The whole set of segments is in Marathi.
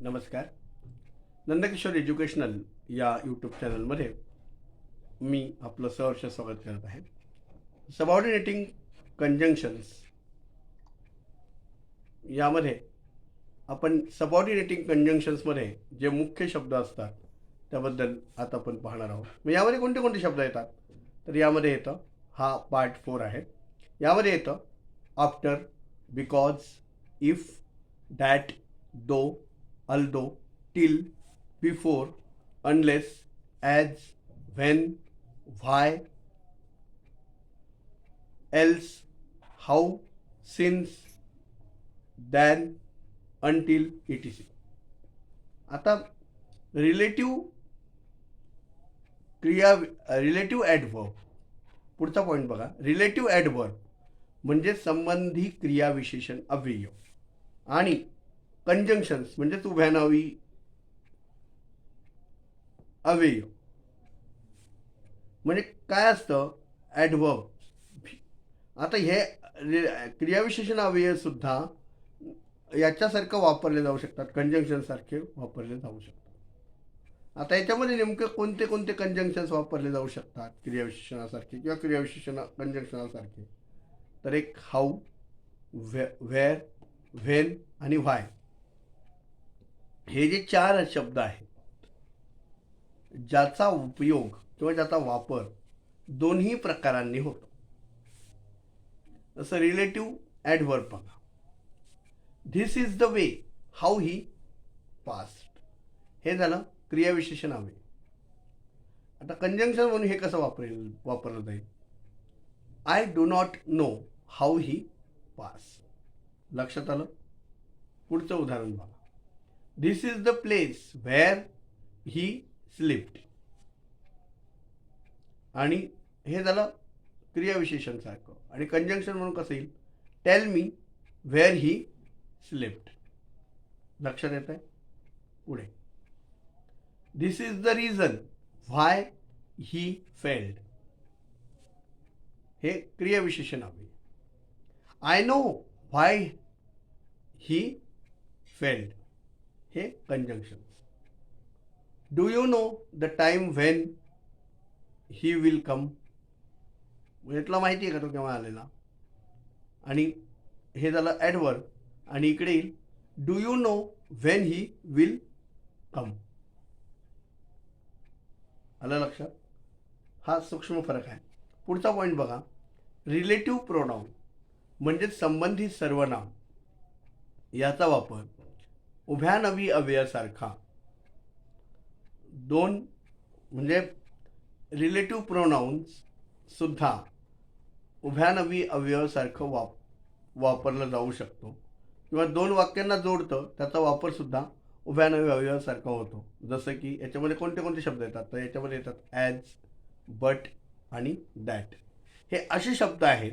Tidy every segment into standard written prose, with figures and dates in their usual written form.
नमस्कार. नंदकिशोर एज्युकेशनल या यूट्यूब चॅनलमध्ये मी आपलं सहर्ष स्वागत करत आहे. सबऑर्डिनेटिंग कंजंक्शन्स यामध्ये आपण सबऑर्डिनेटिंग कंजंक्शन्समध्ये जे मुख्य शब्द असतात त्याबद्दल आता आपण पाहणार आहोत. मग यामध्ये कोणते कोणते शब्द येतात? तर यामध्ये येतं, हा पार्ट 4 आहे. यामध्ये येतं after, because, if, that, though, although, till, before, unless, as, when, why, else, how, since, then, until, etc. आता रिलेटिव्ह ॲडव्हर्ब, पुढचा पॉईंट बघा. रिलेटिव्ह ॲडव्हर्ब म्हणजे संबंधी क्रियाविशेषण अव्यय, आणि कंजंक्शन्स म्हणजे उभयनामी अव्यय. म्हणजे काय असतं ॲडव्हर्ब? आता हे क्रियाविशेषण अव्यय सुद्धा याच्यासारखं वापरले जाऊ शकतात, कंजंक्शन सारखे वापरले जाऊ शकतात. आता याच्यामध्ये नेमके कोणते कोणते कंजंक्शन्स वापरले जाऊ शकतात क्रियाविशेषणासारखे किंवा क्रियाविशेषण कंजंक्शनासारखे? तर एक हाऊ, वेअर, व्हेन आणि व्हाय, हे जे 4 शब्द आहेत ज्याचा उपयोग किंवा ज्याचा वापर दोन्ही प्रकारांनी होतो. जसं रिलेटिव्ह ॲडव्हर्ब बघा, this is the way how he past, हे झालं क्रियाविशेषण अव्यय. आता कंजंक्शन म्हणून हे कसं वापरलं जाईल? I do not know how he pass. लक्षात आलं? पुढचं उदाहरण बघा, this is the place where he slipped, आणि हे झालं क्रियाविशेषण सारखं. आणि कंजंक्शन म्हणून कसं येईल? Tell me where he slipped. लक्षात येत आहे? पुढे, this is the reason why he failed, हे क्रियाविशेषण अव्यय. I know why he failed, हे conjunction. Do you know the time when he will come, यातला माहिती आहे का तो केव्हा आलेला? आणि हे झालं ॲडव्हर्ब, आणि इकडे येईल do you know when he will कम. आलं लक्षात? हा सूक्ष्म फरक आहे. पुढचा पॉईंट बघा, रिलेटिव्ह प्रोनाउन म्हणजे संबंधित सर्वनाम, याचा वापर उभयनामी अव्ययासारखा दोन, म्हणजे रिलेटिव्ह प्रोनाउन्स सुद्धा उभयनामी अव्ययासारखं वापरलं जाऊ शकतो, किंवा दोन वाक्यांना जोडतं त्याचा वापर सुद्धा उभयनामी अव्ययासारखा होतो. जसं की याच्यामध्ये कोणते कोणते शब्द येतात? तर याच्यामध्ये येतात ॲज, बट आणि दॅट. हे असे शब्द आहेत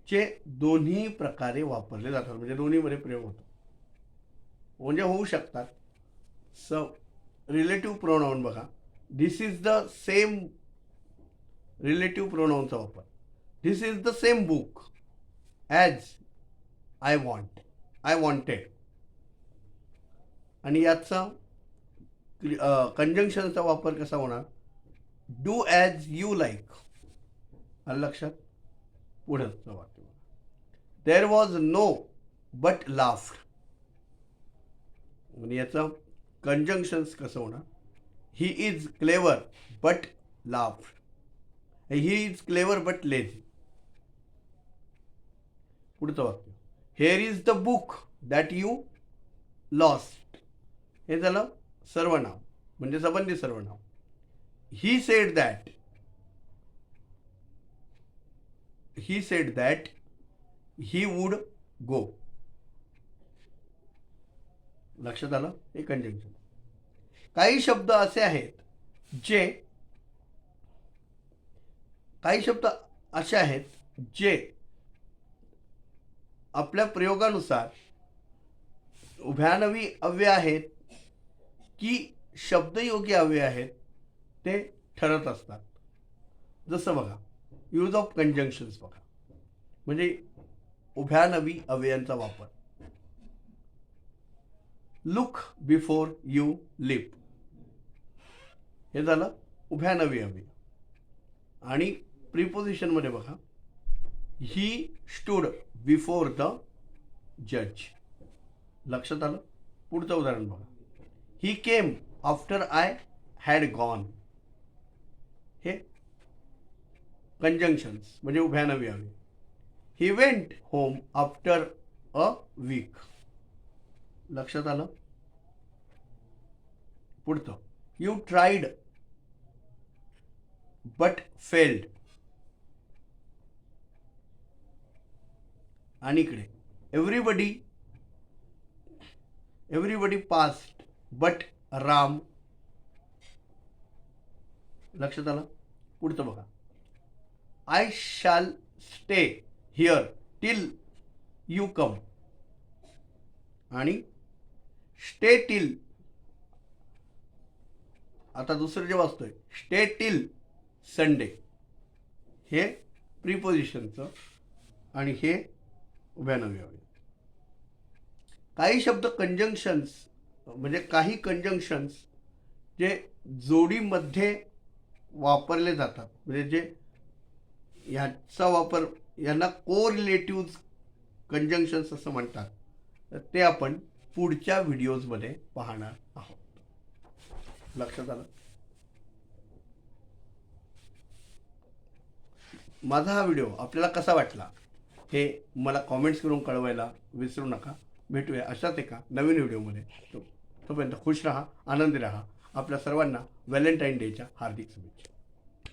जे दोन्ही प्रकारे वापरले जातात, म्हणजे दोन्हीमध्ये प्रयोग होतो, म्हणजे होऊ शकतात. रिलेटिव्ह प्रोनाउन बघा, this is the same, relative प्रोनाउनचा वापर, this is the same book as I wanted. आणि याचा कंजंक्शनचा वापर कसा होणार? Do as you like. आलं लक्षात? पुढचं वाक्य, there was no but laughed. म्हणजे याचं कंजंक्शन्स कसं होणार? He is clever but laughed, he is clever but lazy. पुढचं वाक्य, here is the book that you lost, हे झालं सर्वनाम, म्हणजे संबंधी सर्वनाम. He said that he would go. लक्षात आलं? हे कंजंक्शन. काही शब्द असे आहेत जे आपल्या प्रयोगानुसार उभयनामी अव्यय आहेत की शब्दयोगी अव्यय आहेत ते ठरत असतात. जसं बघा, यूज ऑफ कंजंक्शन्स बघा, म्हणजे उभयनामी अव्ययांचा वापर. Look before you lip. हे झालं उभयानवी अव्यय. आणि प्रिपोजिशनमध्ये बघा, ही स्टूड बिफोर द जज. लक्षात आलं. पुढचं उदाहरण बघा, he came after I had gone. हे कंजंक्शन्स म्हणजे उभयानवी अव्यय. He went home after a week. लक्षात आलं. पुढचं, यू ट्राईड बट फेल्ड. आणि इकडे एव्हरीबडी पास्ट बट राम. लक्षात आलं. पुढचं बघा, I shall stay here till you come. आणि स्टे टिल, आता दुसरं जे वाचतोय, स्टे टिल संडे. हे प्रिपोजिशनचं आणि हे उभयानवी अव्यय. काही शब्द कंजंक्शन्स म्हणजे काही कंजंक्शन्स जे जोडीमध्ये वापरले जातात, म्हणजे जे ह्याचा वापर, यांना कोरिलेटिव्ह कंजंक्शन्स असं म्हणतात. तर ते आपण पुढच्या व्हिडिओजमध्ये पाहणार आहोत. लक्षात आलं. माझा हा व्हिडिओ आपल्याला कसा वाटला हे मला कॉमेंट्स करून कळवायला विसरू नका. भेटूया अशाच एका नवीन व्हिडिओमध्ये. तोपर्यंत खुश राहा, आनंदी राहा. आपल्या सर्वांना व्हॅलेंटाईन डेच्या हार्दिक शुभेच्छा.